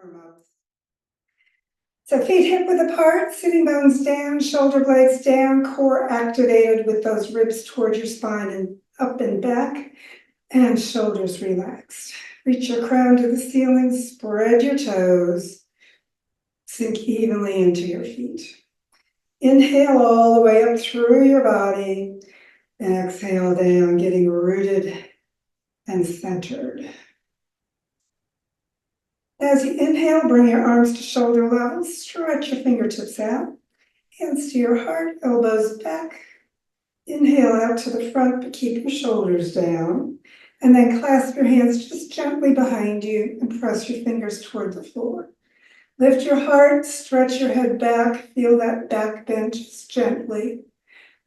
warm-up. So feet hip width apart, sitting bones down, shoulder blades down, core activated with those ribs towards your spine and up and back, and shoulders relaxed. Reach your crown to the ceiling, spread your toes, sink evenly into your feet. Inhale all the way up through your body, exhale down, getting rooted and centered. As you inhale, bring your arms to shoulder level, stretch your fingertips out, hands to your heart, elbows back. Inhale out to the front, but keep your shoulders down. And then clasp your hands just gently behind you and press your fingers toward the floor. Lift your heart, stretch your head back, feel that back bend just gently.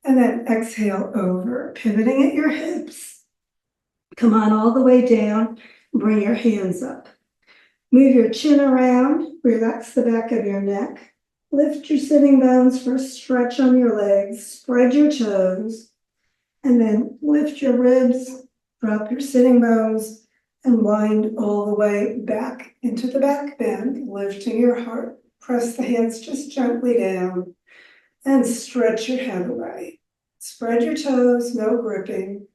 And then exhale over, pivoting at your hips. Come on all the way down, bring your hands up. Move your chin around, relax the back of your neck. Lift your sitting bones for a stretch on your legs, spread your toes, and then lift your ribs, drop your sitting bones, and wind all the way back into the back bend, lifting your heart. Press the hands just gently down and stretch your head away. Spread your toes, no gripping.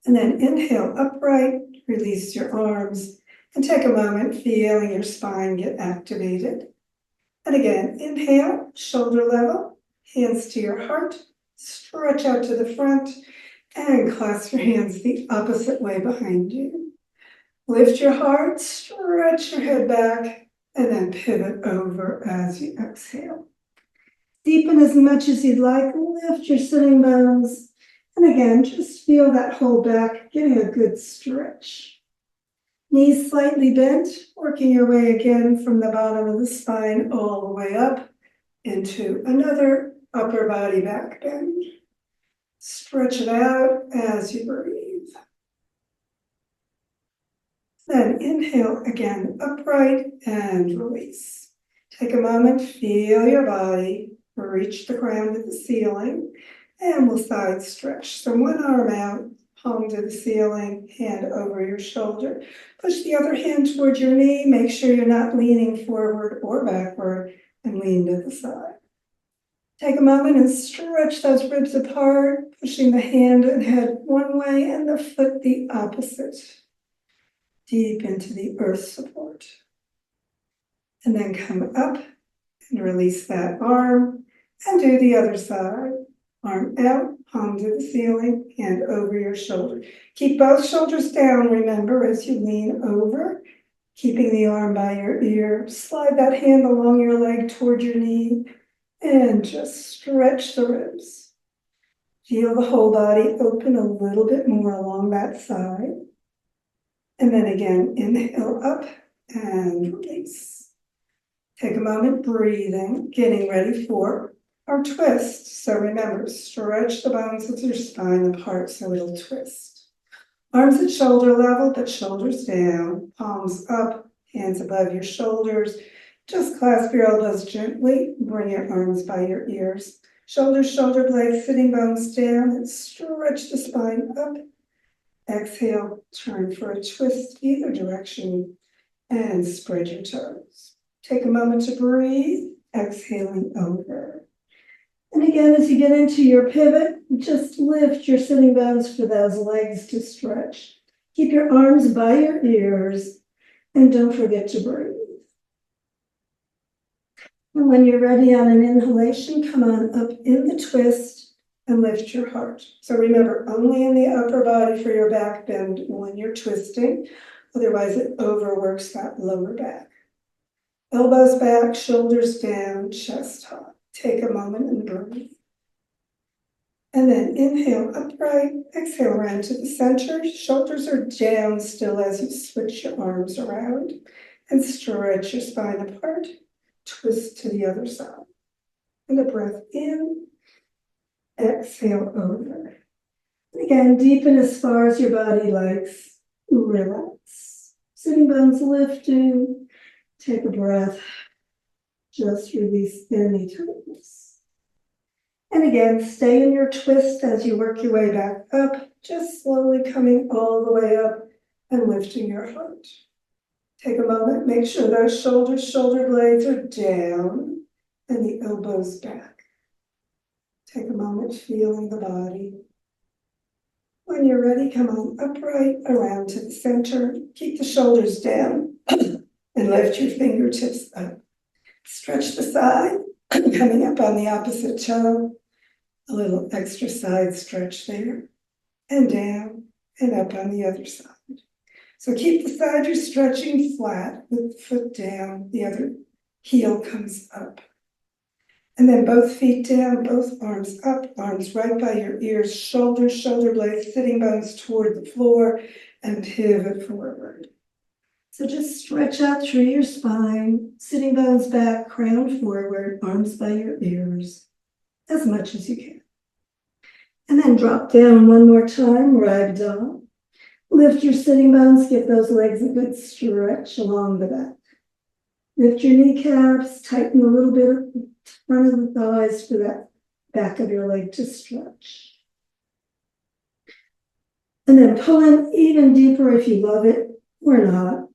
And then inhale upright, release your arms, and take a moment feeling your spine get activated. And again, inhale, shoulder level, hands to your heart, stretch out to the front, and clasp your hands the opposite way behind you. Lift your heart, stretch your head back, and then pivot over as you exhale. Deepen as much as you'd like, lift your sitting bones, and again, just feel that whole back, getting a good stretch. Knees slightly bent, working your way again from the bottom of the spine all the way up into another upper body back bend. Stretch it out as you breathe. Then inhale again, upright and release. Take a moment, feel your body, reach the ground to the ceiling, and we'll side stretch. So one arm out, palm to the ceiling, hand over your shoulder. Push the other hand towards your knee. Make sure you're not leaning forward or backward, and lean to the side. Take a moment and stretch those ribs apart, pushing the hand and head one way and the foot the opposite. Deep into the earth support. And then come up and release that arm and do the other side. Arm out, palm to the ceiling, hand over your shoulder. Keep both shoulders down, remember, as you lean over, keeping the arm by your ear. Slide that hand along your leg toward your knee and just stretch the ribs. Feel the whole body open a little bit more along that side. And then again, inhale up and release. Take a moment breathing, getting ready for our twist. So remember, stretch the bones of your spine apart so it'll twist. Arms at shoulder level, but shoulders down, palms up, hands above your shoulders. Just clasp your elbows gently, bring your arms by your ears. Shoulders, shoulder blades, sitting bones down, and stretch the spine up. Exhale, turn for a twist either direction, and spread your toes. Take a moment to breathe, exhaling over. And again, as you get into your pivot, just lift your sitting bones for those legs to stretch. Keep your arms by your ears, and don't forget to breathe. And when you're ready on an inhalation, come on up in the twist and lift your heart. So remember, only in the upper body for your back bend when you're twisting. Otherwise, it overworks that lower back. Elbows back, shoulders down, chest high. Take a moment and breathe. And then inhale upright, exhale around to the center. Shoulders are down still as you switch your arms around and stretch your spine apart. Twist to the other side. And a breath in, exhale over. And again, deepen as far as your body likes. Relax. Sitting bones lifting. Take a breath. Just release any tightness. And again, stay in your twist as you work your way back up, just slowly coming all the way up and lifting your heart. Take a moment, make sure those shoulder blades are down and the elbows back. Take a moment, feeling the body. When you're ready, come on upright, around to the center. Keep the shoulders down and lift your fingertips up. Stretch the side, coming up on the opposite toe. A little extra side stretch there. And down and up on the other side. So keep the side you're stretching flat with the foot down, the other heel comes up. And then both feet down, both arms up, arms right by your ears, shoulder blades, sitting bones toward the floor, and pivot forward. So just stretch out through your spine, sitting bones back, crown forward, arms by your ears, as much as you can. And then drop down one more time, ragdoll. Lift your sitting bones, give those legs a good stretch along the back. Lift your kneecaps, tighten a little bit of the front of the thighs for that back of your leg to stretch. And then pull in even deeper if you love it or not.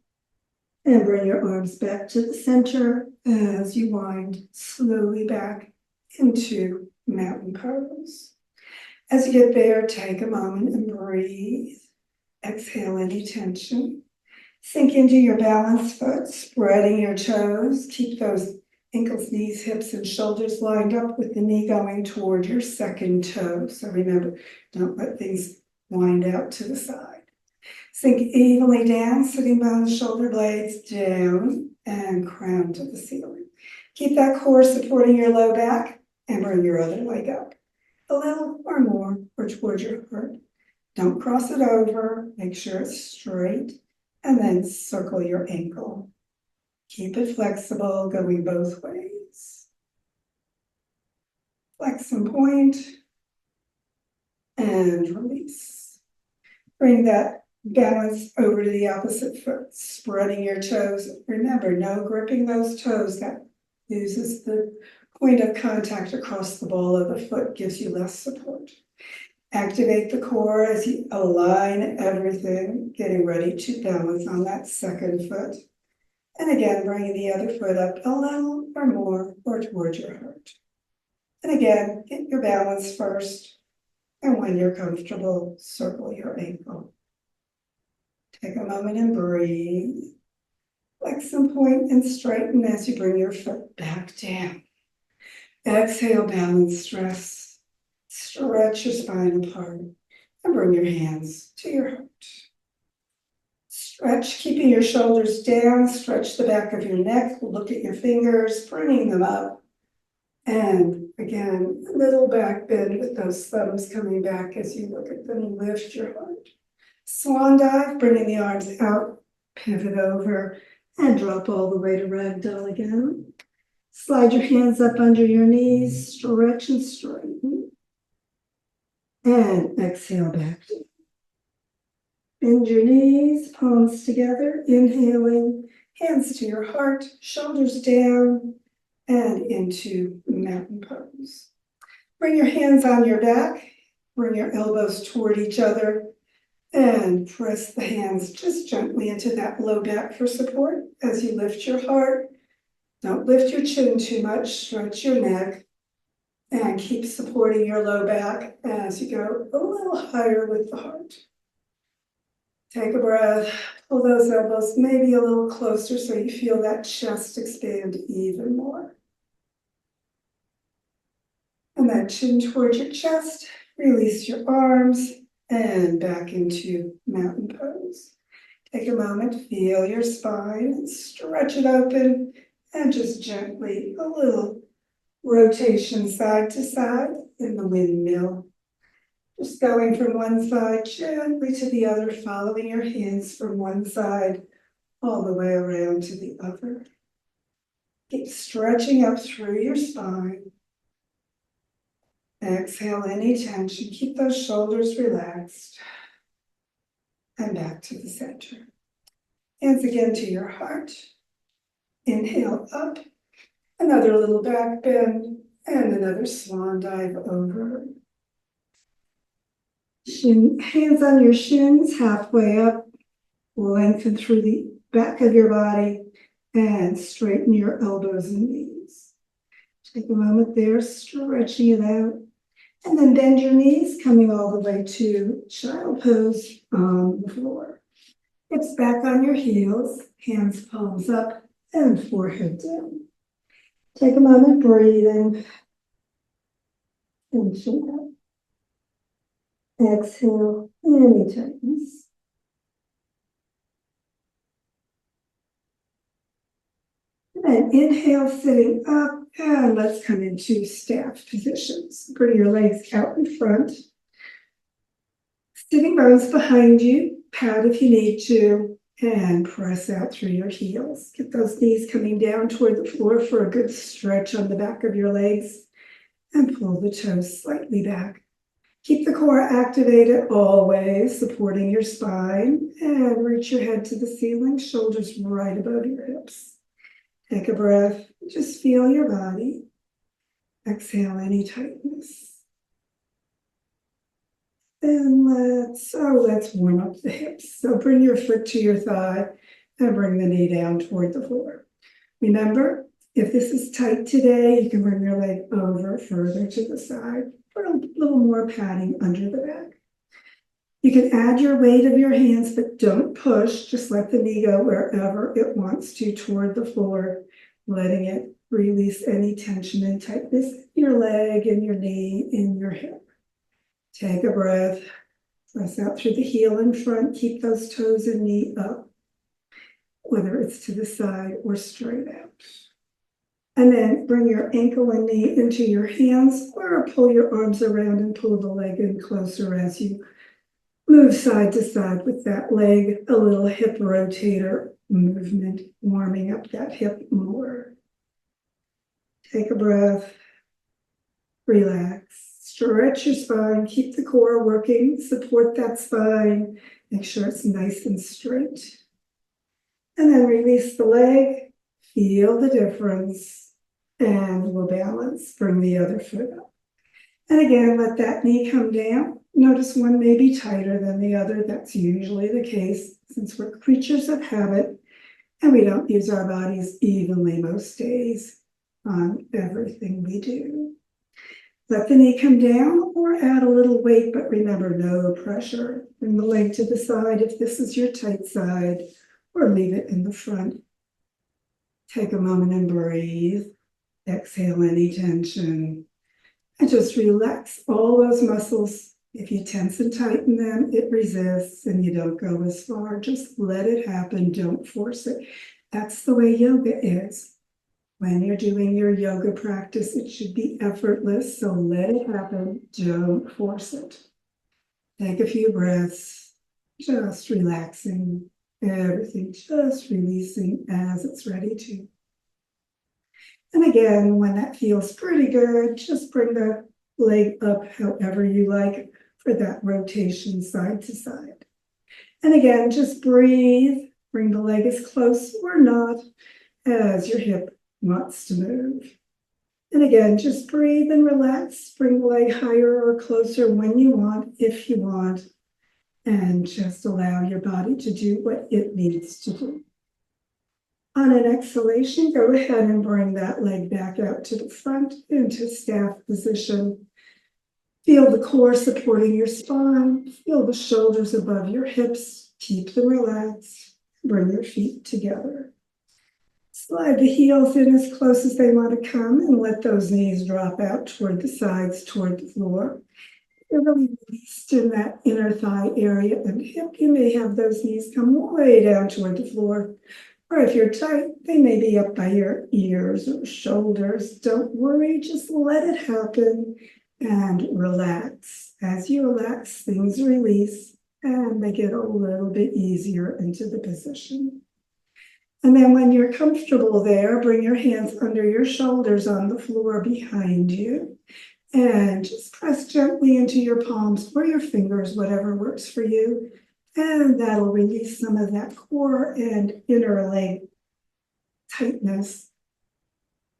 And bring your arms back to the center as you wind slowly back into mountain pose. As you get there, take a moment and breathe. Exhale any tension. Sink into your balanced foot, spreading your toes. Keep those ankles, knees, hips, and shoulders lined up with the knee going toward your second toe. So remember, don't let things wind out to the side. Sink evenly down, sitting bones, shoulder blades down, and crown to the ceiling. Keep that core supporting your low back, and bring your other leg up. A little or more, or towards your heart. Don't cross it over, make sure it's straight, and then circle your ankle. Keep it flexible, going both ways. Flex and point, and release. Bring that balance over to the opposite foot, spreading your toes. Remember, no gripping those toes. That uses the point of contact across the ball of the foot, gives you less support. Activate the core as you align everything, getting ready to balance on that second foot. And again, bringing the other foot up a little or more or towards your heart. And again, get your balance first. And when you're comfortable, circle your ankle. Take a moment and breathe. Flex and point and straighten as you bring your foot back down. Exhale, balance, stress. Stretch your spine apart and bring your hands to your heart. Stretch, keeping your shoulders down. Stretch the back of your neck. Look at your fingers, bringing them up. And again, a little back bend with those thumbs coming back as you look at them. Lift your heart. Swan dive, bringing the arms out, pivot over, and drop all the way to ragdoll again. Slide your hands up under your knees, stretch and straighten. And exhale back. Bend your knees, palms together, inhaling, hands to your heart, shoulders down, and into mountain pose. Bring your hands on your back, bring your elbows toward each other, and press the hands just gently into that low back for support as you lift your heart. Don't lift your chin too much, stretch your neck, and keep supporting your low back as you go a little higher with the heart. Take a breath, pull those elbows maybe a little closer so you feel that chest expand even more. And then chin towards your chest, release your arms, and back into mountain pose. Take a moment, feel your spine, stretch it open, and just gently a little rotation side to side in the windmill. Just going from one side gently to the other, following your hands from one side all the way around to the other. Keep stretching up through your spine. Exhale any tension. Keep those shoulders relaxed. And back to the center. Hands again to your heart. Inhale up. Another little back bend and another swan dive over. Hands on your shins, halfway up. Lengthen through the back of your body and straighten your elbows and knees. Take a moment there, stretching it out. And then bend your knees, coming all the way to child pose on the floor. Hips back on your heels, hands palms up and forehead down. Take a moment breathing. Finishing up. Exhale, any tightness. And inhale, sitting up, and let's come into staff positions. Bring your legs out in front. Sitting bones behind you, pat if you need to, and press out through your heels. Get those knees coming down toward the floor for a good stretch on the back of your legs, and pull the toes slightly back. Keep the core activated always, supporting your spine, and reach your head to the ceiling, shoulders right above your hips. Take a breath, just feel your body. Exhale any tightness. And let's warm up the hips. So bring your foot to your thigh and bring the knee down toward the floor. Remember, if this is tight today, you can bring your leg over further to the side for a little more padding under the back. You can add your weight of your hands, but don't push. Just let the knee go wherever it wants to toward the floor, letting it release any tension and tightness in your leg and your knee and your hip. Take a breath, press out through the heel in front, keep those toes and knee up, whether it's to the side or straight out. And then bring your ankle and knee into your hands or pull your arms around and pull the leg in closer as you move side to side with that leg, a little hip rotator movement, warming up that hip more. Take a breath, relax, stretch your spine, keep the core working, support that spine, make sure it's nice and straight. And then release the leg, feel the difference, and we'll balance, bring the other foot up. And again, let that knee come down. Notice one may be tighter than the other. That's usually the case since we're creatures of habit and we don't use our bodies evenly most days on everything we do. Let the knee come down or add a little weight, but remember, no pressure. Bring the leg to the side if this is your tight side, or leave it in the front. Take a moment and breathe. Exhale any tension. And just relax all those muscles. If you tense and tighten them, it resists and you don't go as far. Just let it happen. Don't force it. That's the way yoga is. When you're doing your yoga practice, it should be effortless. So let it happen. Don't force it. Take a few breaths, just relaxing everything, just releasing as it's ready to. And again, when that feels pretty good, just bring the leg up however you like for that rotation side to side. And again, just breathe, bring the leg as close or not as your hip wants to move. And again, just breathe and relax, bring the leg higher or closer when you want, if you want, and just allow your body to do what it needs to do. On an exhalation, go ahead and bring that leg back out to the front into staff position. Feel the core supporting your spine. Feel the shoulders above your hips. Keep them relaxed. Bring your feet together. Slide the heels in as close as they want to come and let those knees drop out toward the sides, toward the floor. You're really released in that inner thigh area and hip. You may have those knees come way down toward the floor. Or if you're tight, they may be up by your ears or shoulders. Don't worry, just let it happen and relax. As you relax, things release and they get a little bit easier into the position. And then when you're comfortable there, bring your hands under your shoulders on the floor behind you and just press gently into your palms or your fingers, whatever works for you. And that'll release some of that core and inner leg tightness.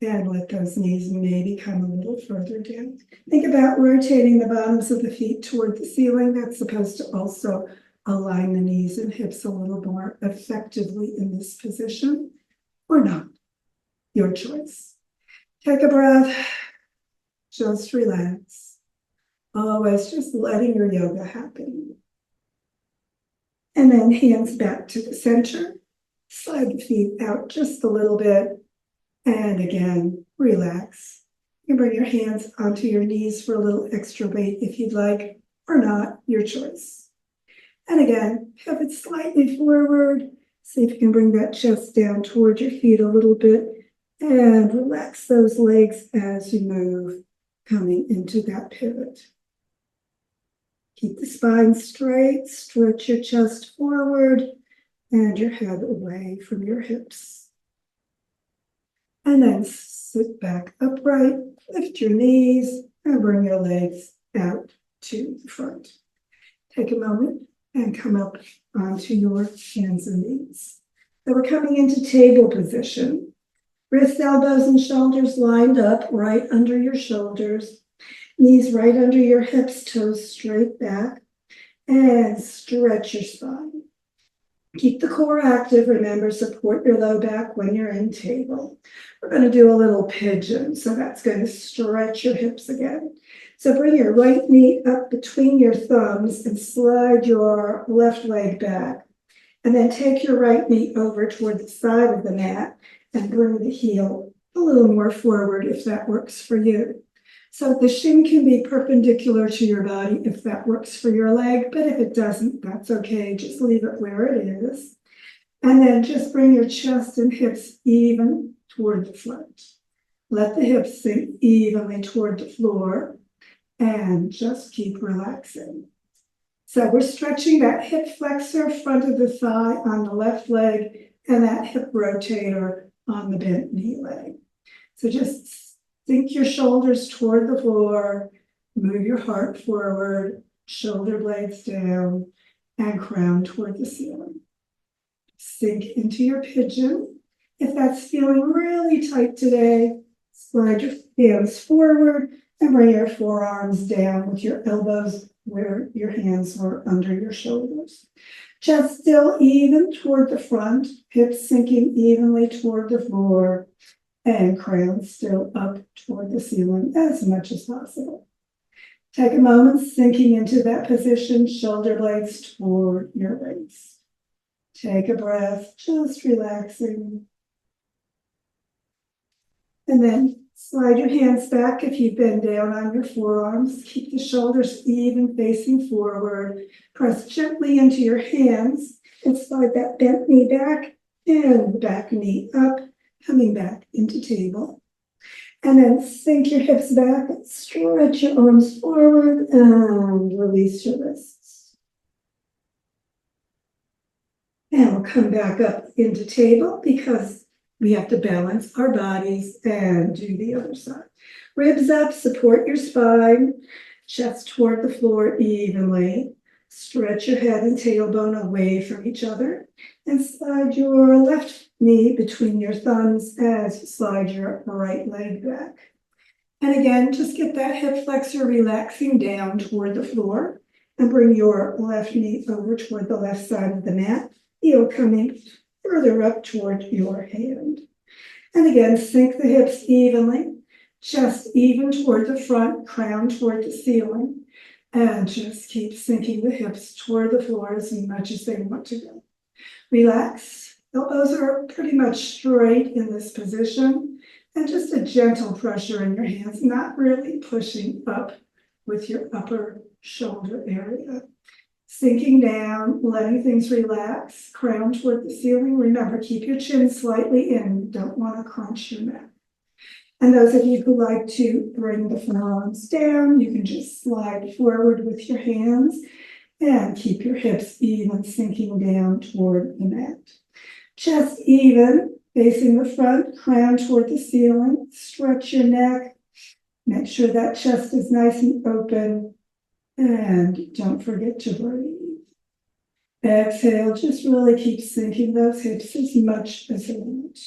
And let those knees maybe come a little further down. Think about rotating the bottoms of the feet toward the ceiling. That's supposed to also align the knees and hips a little more effectively in this position or not. Your choice. Take a breath. Just relax. Always just letting your yoga happen. And then hands back to the center. Slide the feet out just a little bit. And again, relax. You can bring your hands onto your knees for a little extra weight if you'd like, or not, your choice. And again, pivot slightly forward. See if you can bring that chest down towards your feet a little bit. And relax those legs as you move, coming into that pivot. Keep the spine straight, stretch your chest forward, and your head away from your hips. And then sit back upright, lift your knees, and bring your legs out to the front. Take a moment and come up onto your hands and knees. So we're coming into table position. Wrists, elbows, and shoulders lined up right under your shoulders. Knees right under your hips, toes straight back. And stretch your spine. Keep the core active. Remember, support your low back when you're in table. We're going to do a little pigeon, so that's going to stretch your hips again. So bring your right knee up between your thumbs and slide your left leg back. And then take your right knee over toward the side of the mat and bring the heel a little more forward if that works for you. So the shin can be perpendicular to your body if that works for your leg, but if it doesn't, that's okay. Just leave it where it is. And then just bring your chest and hips even toward the front. Let the hips sink evenly toward the floor and just keep relaxing. So we're stretching that hip flexor, front of the thigh on the left leg, and that hip rotator on the bent knee leg. So just sink your shoulders toward the floor, move your heart forward, shoulder blades down, and crown toward the ceiling. Sink into your pigeon. If that's feeling really tight today, slide your hands forward and bring your forearms down with your elbows where your hands were under your shoulders. Chest still even toward the front, hips sinking evenly toward the floor, and crown still up toward the ceiling as much as possible. Take a moment sinking into that position, shoulder blades toward your waist. Take a breath, just relaxing. And then slide your hands back if you've been down on your forearms. Keep the shoulders even, facing forward. Press gently into your hands and slide that bent knee back and the back knee up, coming back into table. And then sink your hips back, stretch your arms forward, and release your wrists. And we'll come back up into table because we have to balance our bodies and do the other side. Ribs up, support your spine, chest toward the floor evenly. Stretch your head and tailbone away from each other and slide your left knee between your thumbs as you slide your right leg back. And again, just get that hip flexor relaxing down toward the floor and bring your left knee over toward the left side of the mat, heel coming further up toward your hand. And again, sink the hips evenly, chest even toward the front, crown toward the ceiling, and just keep sinking the hips toward the floor as much as they want to go. Relax. Elbows are pretty much straight in this position, and just a gentle pressure in your hands, not really pushing up with your upper shoulder area. Sinking down, letting things relax, crown toward the ceiling. Remember, keep your chin slightly in. You don't want to crunch your neck. And those of you who like to bring the forearms down, you can just slide forward with your hands and keep your hips even, sinking down toward the mat. Chest even, facing the front, crown toward the ceiling. Stretch your neck. Make sure that chest is nice and open. And don't forget to breathe. Exhale, just really keep sinking those hips as much as you want.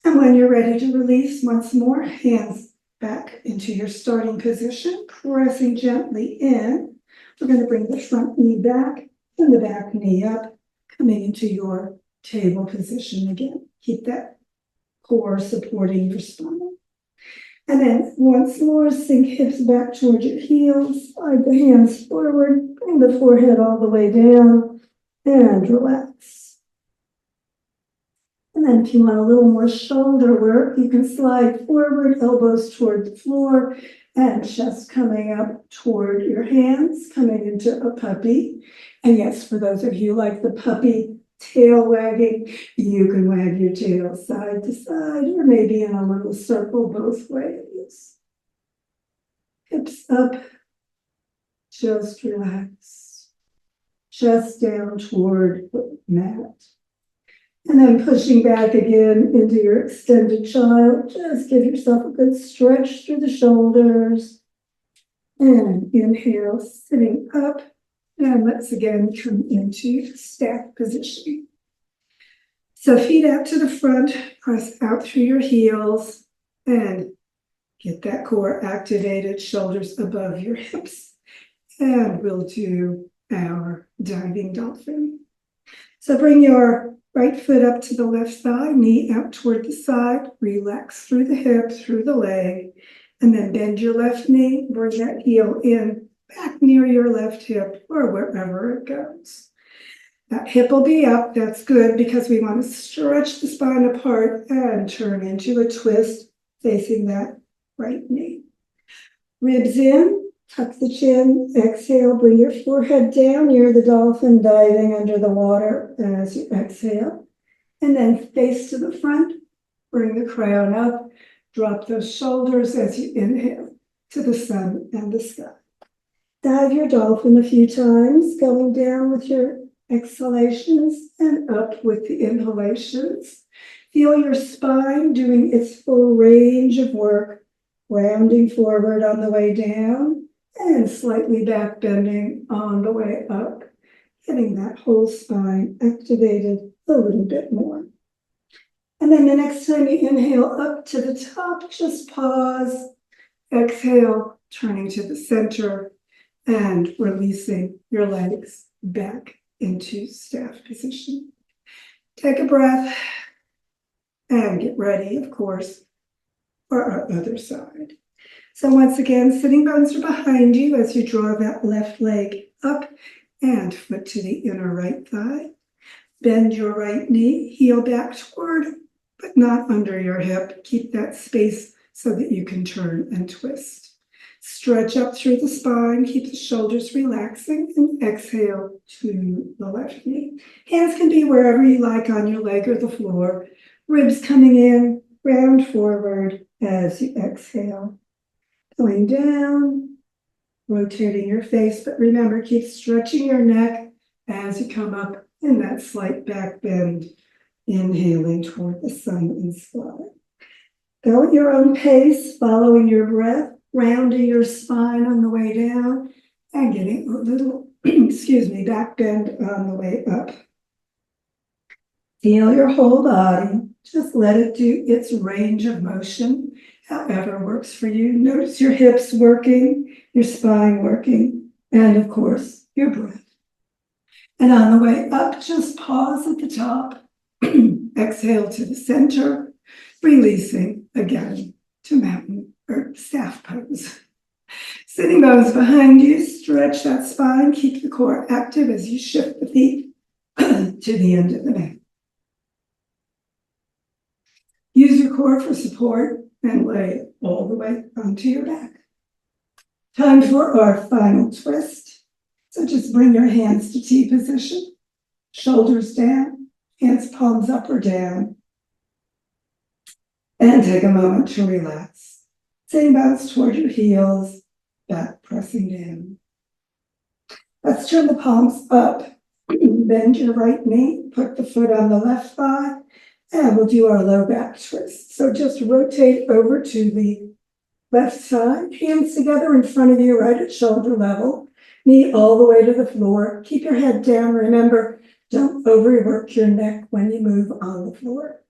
And when you're ready to release, once more, hands back into your starting position, pressing gently in. We're going to bring the front knee back and the back knee up, coming into your table position again. Keep that core supporting your spine. And then once more, sink hips back toward your heels, slide the hands forward, bring the forehead all the way down, and relax. And then if you want a little more shoulder work, you can slide forward, elbows toward the floor, and chest coming up toward your hands, coming into a puppy. And yes, for those of you who like the puppy tail wagging, you can wag your tail side to side or maybe in a little circle both ways. Hips up, just relax. Chest down toward the mat. And then pushing back again into your extended child. Just give yourself a good stretch through the shoulders. And inhale, sitting up. And let's again come into staff position. So feet out to the front, press out through your heels, and get that core activated, shoulders above your hips. And we'll do our diving dolphin. So bring your right foot up to the left thigh, knee out toward the side, relax through the hip, through the leg, and then bend your left knee, bring that heel in, back near your left hip or wherever it goes. That hip will be up, that's good because we want to stretch the spine apart and turn into a twist facing that right knee. Ribs in, tuck the chin, exhale, bring your forehead down near the dolphin, diving under the water as you exhale. And then face to the front, bring the crown up, drop those shoulders as you inhale to the sun and the sky. Dive your dolphin a few times, going down with your exhalations and up with the inhalations. Feel your spine doing its full range of work, rounding forward on the way down and slightly back bending on the way up, getting that whole spine activated a little bit more. And then the next time you inhale up to the top, just pause, exhale, turning to the center, and releasing your legs back into staff position. Take a breath and get ready, of course, for our other side. So once again, sitting bones are behind you as you draw that left leg up and foot to the inner right thigh. Bend your right knee, heel back toward, but not under your hip. Keep that space so that you can turn and twist. Stretch up through the spine, keep the shoulders relaxing, and exhale to the left knee. Hands can be wherever you like on your leg or the floor. Ribs coming in, round forward as you exhale. Going down, rotating your face, but remember, keep stretching your neck as you come up in that slight back bend, inhaling toward the sun and sky. Go at your own pace, following your breath, rounding your spine on the way down and getting a little, back bend on the way up. Feel your whole body. Just let it do its range of motion, however works for you. Notice your hips working, your spine working, and of course, your breath. And on the way up, just pause at the top. Exhale to the center, releasing again to mountain or staff pose. Sitting bones behind you, stretch that spine, keep the core active as you shift the feet to the end of the mat. Use your core for support and lay it all the way onto your back. Time for our final twist. So just bring your hands to T position, shoulders down, hands palms up or down, and take a moment to relax. Sitting bones toward your heels, back pressing down. Let's turn the palms up. Bend your right knee, put the foot on the left thigh, and we'll do our low back twist. So just rotate over to the left side, hands together in front of you, right at shoulder level, knee all the way to the floor. Keep your head down. Remember, don't overwork your neck when you move on the floor.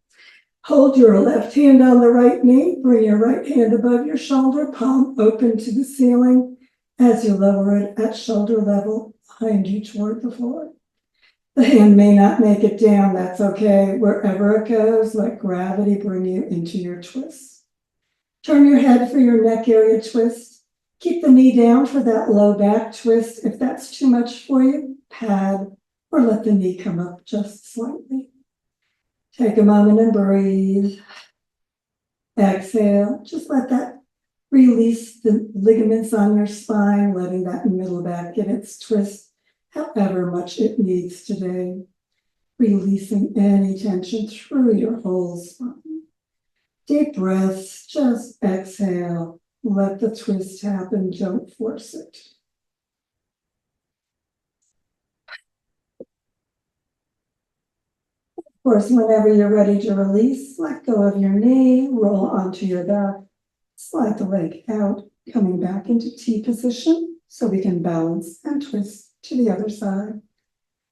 Hold your left hand on the right knee, bring your right hand above your shoulder, palm open to the ceiling, As you lower it at shoulder level behind you toward the floor. The hand may not make it down, that's okay. Wherever it goes, let gravity bring you into your twist. Turn your head for your neck area twist. Keep the knee down for that low back twist. If that's too much for you, pad or let the knee come up just slightly. Take a moment and breathe. Exhale, just let that release the ligaments on your spine, letting that middle back get its twist however much it needs today. Releasing any tension through your whole spine. Deep breaths, just exhale. Let the twist happen, don't force it. Of course, whenever you're ready to release, let go of your knee, roll onto your back, slide the leg out, coming back into T position so we can balance and twist to the other side.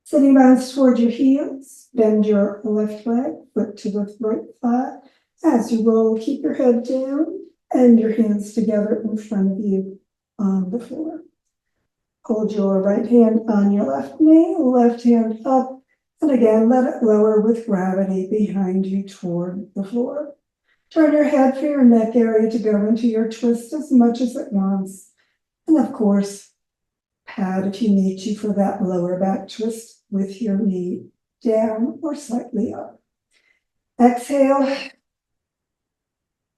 Sitting bones toward your heels, bend your left leg, foot to the right thigh. As you roll, keep your head down and your hands together in front of you on the floor. Hold your right hand on your left knee, left hand up, and again, let it lower with gravity behind you toward the floor. Turn your head for your neck area to go into your twist as much as it wants. And of course, pad if you need to for that lower back twist with your knee down or slightly up. Exhale.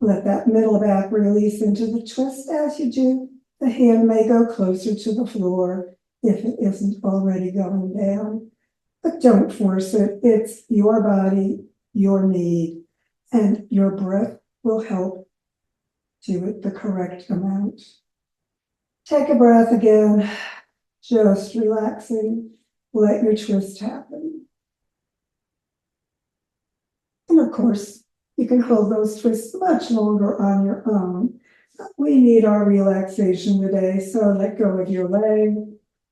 Let that middle back release into the twist. As you do, the hand may go closer to the floor if it isn't already going down. But don't force it. It's your body, your need, and your breath will help do it the correct amount. Take a breath again, just relaxing. Let your twist happen. And of course, you can hold those twists much longer on your own. We need our relaxation today, so let go of your leg,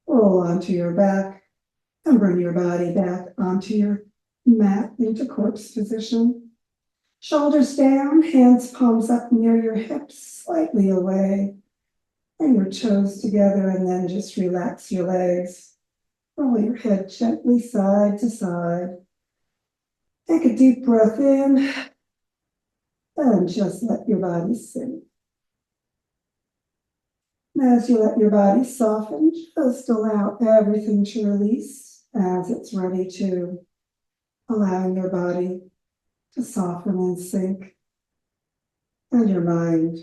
roll onto your back, and bring your body back onto your mat into corpse position. Shoulders down, hands palms up near your hips, slightly away. Bring your toes together and then just relax your legs. Roll your head gently side to side. Take a deep breath in and just let your body sink. As you let your body soften, just allow everything to release as it's ready to, allowing your body to soften and sink, and your mind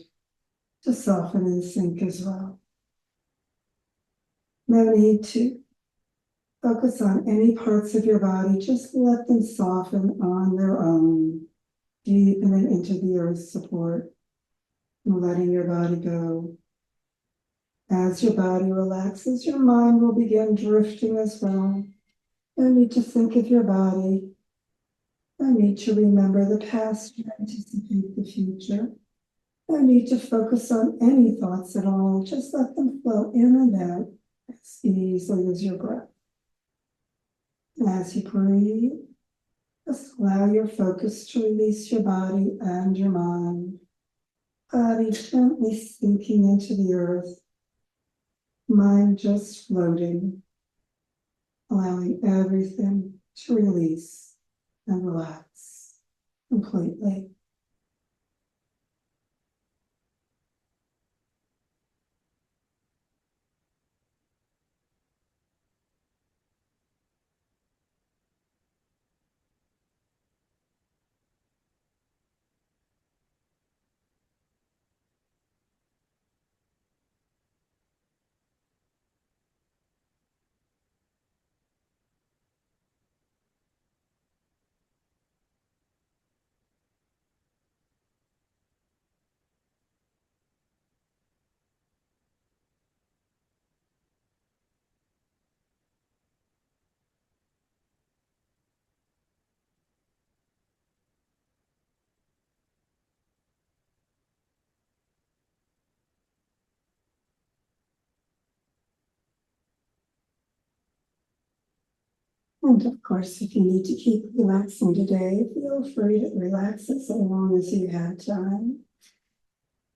to soften and sink as well. No need to focus on any parts of your body, just let them soften on their own, deepening into the earth's support and letting your body go. As your body relaxes, your mind will begin drifting as well. No need to think of your body. No need to remember the past or anticipate the future. No need to focus on any thoughts at all. Just let them flow in and out as easily as your breath. As you breathe, just allow your focus to release your body and your mind. Body gently sinking into the earth. Mind just floating, allowing everything to release and relax completely. And of course, if you need to keep relaxing today, feel free to relax as long as you have time.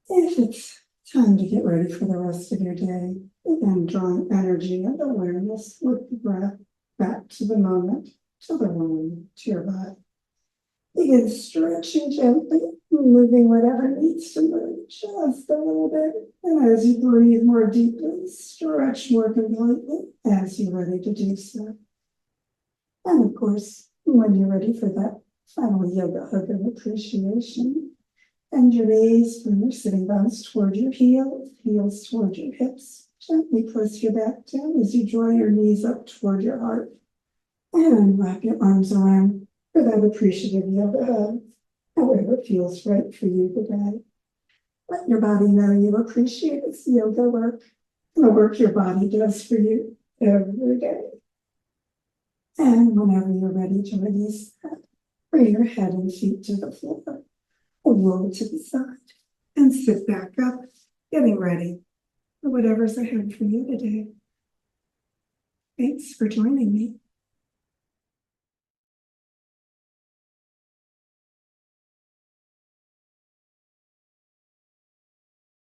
If it's Time to get ready for the rest of your day. Begin drawing energy and awareness with the breath back to the moment, to the room, to your body. Begin stretching gently, moving whatever needs to move just a little bit. And as you breathe more deeply, stretch more completely as you're ready to do so. And of course, when you're ready for that final yoga hug of appreciation, bend your knees, bring your sitting bones toward your heels toward your hips. Gently press your back down as you draw your knees up toward your heart. And wrap your arms around for that appreciative yoga hug, however it feels right for you today. Let your body know you appreciate this yoga work and the work your body does for you every day. And whenever you're ready to release that, bring your head and feet to the floor, or roll to the side, and sit back up, getting ready for whatever's ahead for you today. Thanks for joining me.